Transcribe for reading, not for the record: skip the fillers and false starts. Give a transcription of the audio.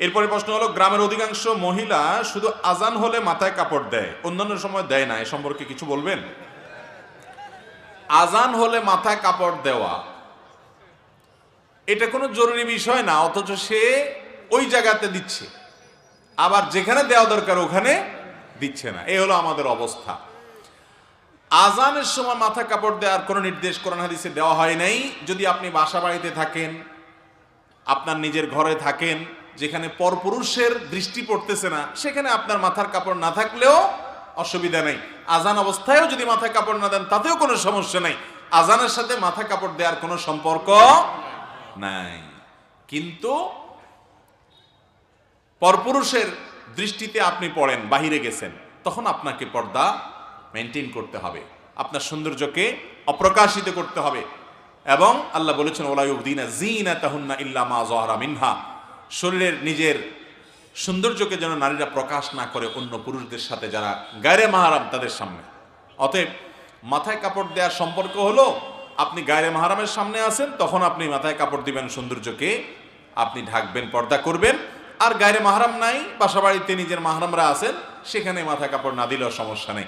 এরপরে প্রশ্ন হলো, গ্রামের অধিকাংশ মহিলা শুধু আজান হলে মাথায় কাপড় দেয়, অন্যান্য সময় দেয় না, এ সম্পর্কে কিছু বলবেন? আজান হলে মাথায় কাপড় দেওয়া এটা কোনো জরুরি বিষয় না, অথচ সে ওই জায়গাতে দিচ্ছে, আবার যেখানে দেওয়া দরকার ওখানে দিচ্ছে না। এই হলো আমাদের অবস্থা। আজানের সময় মাথা কাপড় দেওয়ার কোনো নির্দেশ কোরআন হাদিসে দেওয়া হয় নাই। যদি আপনি বাসা বাড়িতে থাকেন, আপনার নিজের ঘরে থাকেন, যেখানে পরপুরুষের দৃষ্টি পড়তেছে না, সেখানে আপনার মাথার কাপড় না থাকলেও অসুবিধা নেই। আজান অবস্থায়ও যদি মাথায় কাপড় না দেন তাতেও কোনো সমস্যা নেই। আজানের সাথে মাথা কাপড় দেওয়ার কোনো সম্পর্ক নাই। কিন্তু পরপুরুষের দৃষ্টিতে আপনি পড়েন, বাহিরে গেছেন, তখন আপনাকে পর্দা মেনটেন করতে হবে, আপনার সৌন্দর্যকে অপ্রকাশিত করতে হবে। এবং আল্লাহ বলেছেন, ওলা ইউবদিনা যিনাতাহুন্না ইল্লা মা যাহারা মিনহা, শরীরের নিজের সৌন্দর্যকে যেন নারীরা প্রকাশ না করে অন্য পুরুষদের সাথে যারা গায়রে মাহরাম তাদের সামনে। অতএব মাথায় কাপড় দেওয়ার সম্পর্ক হলো, আপনি গায়রে মাহরামের সামনে আছেন তখন আপনি মাথায় কাপড় দিবেন, সৌন্দর্যকে আপনি ঢাকবেন, পর্দা করবেন। আর গায়রে মাহরাম নাই, বাসা বাড়িতে নিজের মাহরামরা আছেন, সেখানে মাথায় কাপড় না দিলেও সমস্যা নেই।